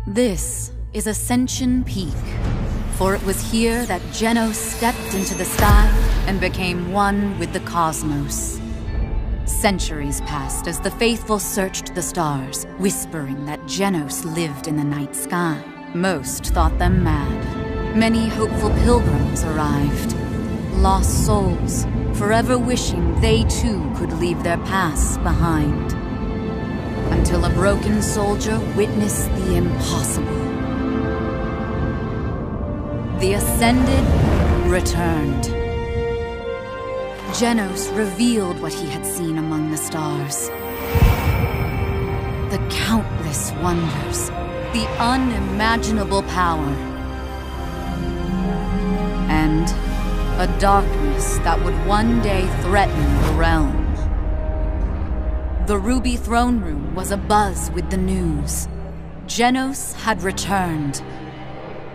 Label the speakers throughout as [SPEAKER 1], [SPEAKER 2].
[SPEAKER 1] This is Ascension Peak, for it was here that Genos stepped into the sky and became one with the cosmos. Centuries passed as the faithful searched the stars, whispering that Genos lived in the night sky. Most thought them mad. Many hopeful pilgrims arrived, lost souls, forever wishing they too could leave their pasts behind. Until a broken soldier witnessed the impossible. The Ascended returned. Genos revealed what he had seen among the stars. The countless wonders, the unimaginable power, and a darkness that would one day threaten the realm. The Ruby throne room was abuzz with the news. Genos had returned.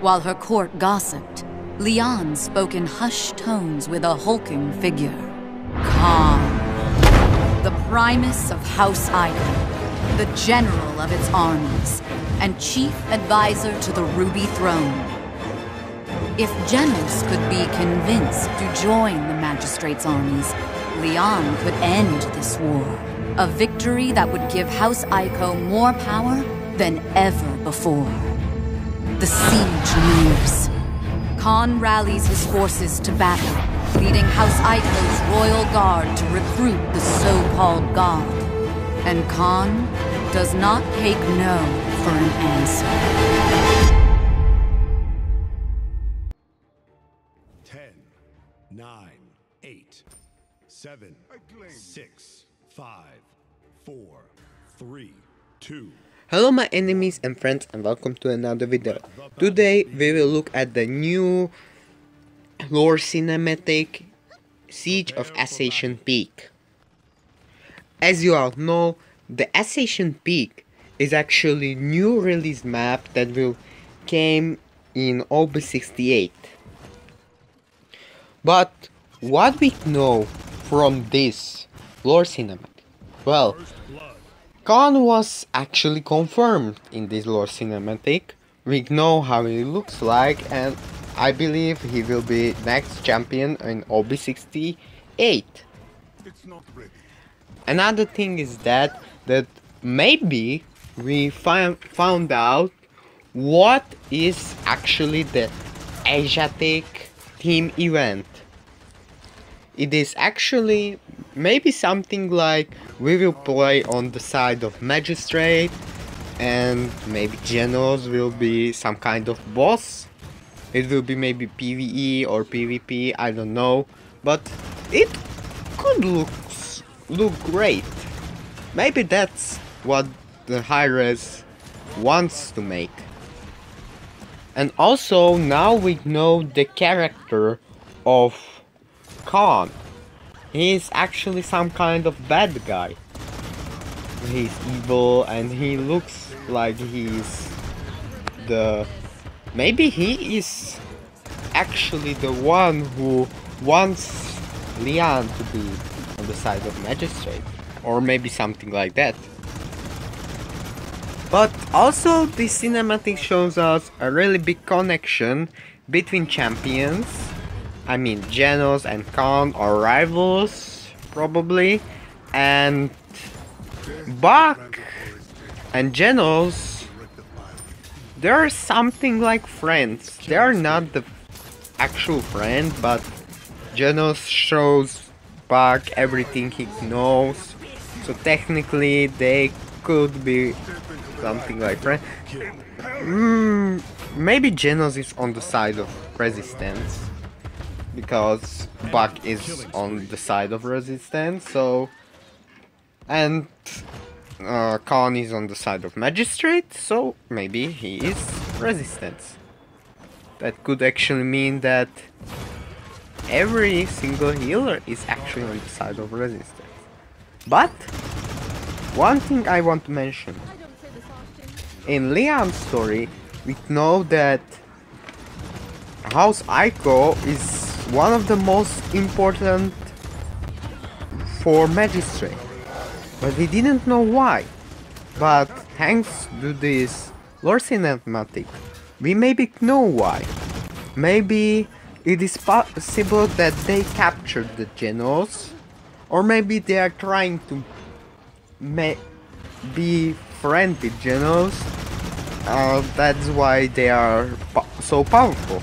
[SPEAKER 1] While her court gossiped, Leon spoke in hushed tones with a hulking figure. Khan, the Primus of House Ico, the general of its armies, and chief advisor to the Ruby throne. If Genos could be convinced to join the Magistrate's armies, Leon could end this war. A victory that would give House Ico more power than ever before. The siege nears. Khan rallies his forces to battle, leading House Ico's royal guard to recruit the so-called god. And Khan does not take no for an answer.
[SPEAKER 2] 10, 9, 8, 7, 6, 5, 4, 3, 2.
[SPEAKER 3] Hello my enemies and friends, and welcome to another video. Today we will look at the new lore cinematic Siege of Ascension Peak. As you all know, the Ascension Peak is actually new release map that will came in OB68. But what we know from this lore cinematic? Well, Khan was actually confirmed in this lore cinematic. We know how he looks like, and I believe he will be next champion in OB68. Another thing is that maybe we found out what is actually the Asiatic team event. It is actually maybe something like we will play on the side of Magistrate, and maybe Genos will be some kind of boss. It will be maybe PvE or PvP, I don't know, but it could look great. Maybe that's what the Hi-Rez wants to make. And also now we know the character of Khan. He is actually some kind of bad guy. He's evil and he looks like he's the... Maybe he is actually the one who wants Leon to be on the side of Magistrate. Or maybe something like that. But also this cinematic shows us a really big connection between champions. I mean, Genos and Khan are rivals, probably, and Buck and Genos, they're something like friends. They're not the actual friend, but Genos shows Buck everything he knows, so technically they could be something like friends. Maybe Genos is on the side of Resistance, because Buck is on the side of Resistance, so... And Khan is on the side of Magistrate, so maybe he is Resistance. That could actually mean that every single healer is actually on the side of Resistance. But one thing I want to mention. In Leon's story, we know that House Ico is one of the most important for Magistrate, but we didn't know why. But thanks to this Lore Cinematic. We maybe know why. Maybe it is possible that they captured the Genos, or maybe they are trying to be friend with Genos. That's why they are so powerful.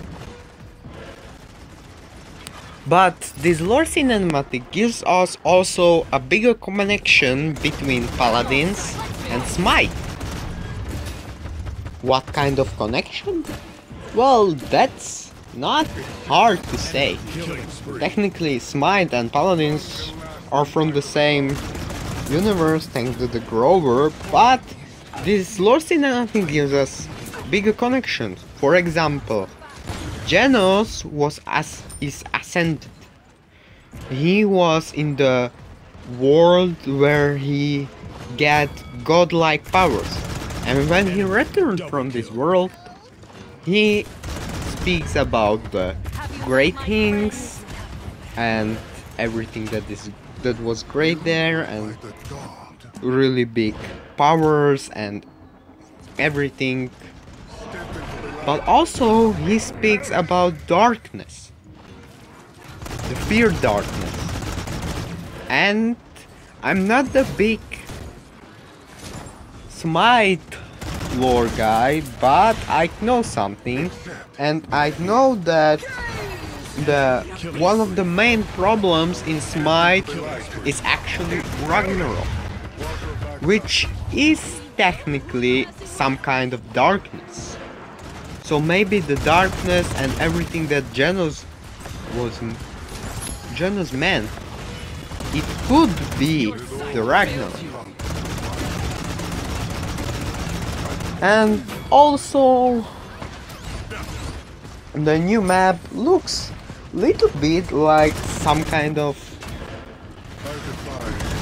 [SPEAKER 3] But this lore cinematic gives us also a bigger connection between Paladins and Smite. What kind of connection? Well, that's not hard to say. Technically, Smite and Paladins are from the same universe thanks to the Grover, but this lore cinematic gives us bigger connections. For example, Genos is ascended. He was in the world where he get godlike powers, and when he returned from this world, he speaks about the great things and everything that was great there, and really big powers and everything. But also he speaks about darkness, the fear darkness. And I'm not the big Smite lore guy, but I know something, and I know that one of the main problems in Smite is actually Ragnarok, which is technically some kind of darkness. So maybe the darkness and everything that Genos meant, it could be the Ragnarok. And also the new map looks little bit like some kind of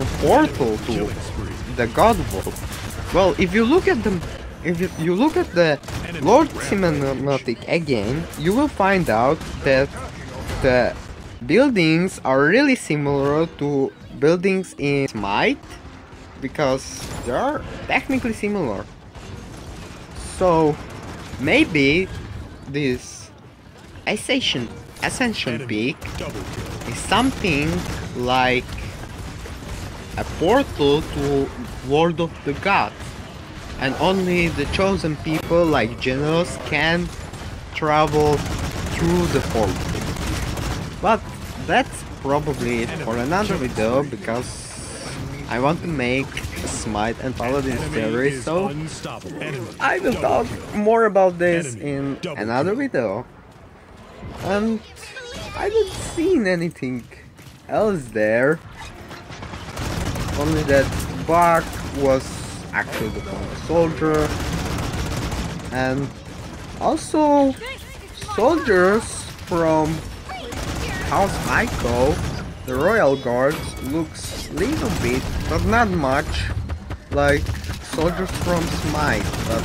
[SPEAKER 3] a portal to the God World. Well, if you look at the Lore Cinematic again, you will find out that the buildings are really similar to buildings in Smite, because they are technically similar. So maybe this Ascension Peak is something like a portal to World of the Gods, and only the chosen people like Genos can travel through the portal. But that's probably it for another video, because I want to make a Smite and Paladins series, so I will talk more about this in another video. And I haven't seen anything else there, only that Bach was actually the former soldier, and also soldiers from House Ico, the Royal Guards, looks little bit, but not much, like soldiers from Smite, but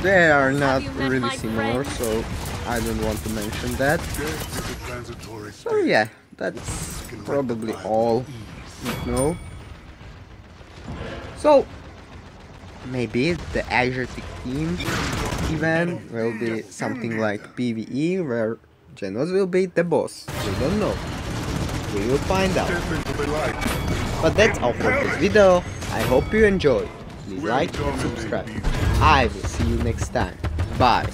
[SPEAKER 3] they are not really similar, so I don't want to mention that. So yeah, that's probably all you know. So maybe the Asiatic team event will be something like PvE, where Genos will be the boss. We don't know. We will find out. But that's all for this video. I hope you enjoyed. Please like and subscribe. I will see you next time. Bye.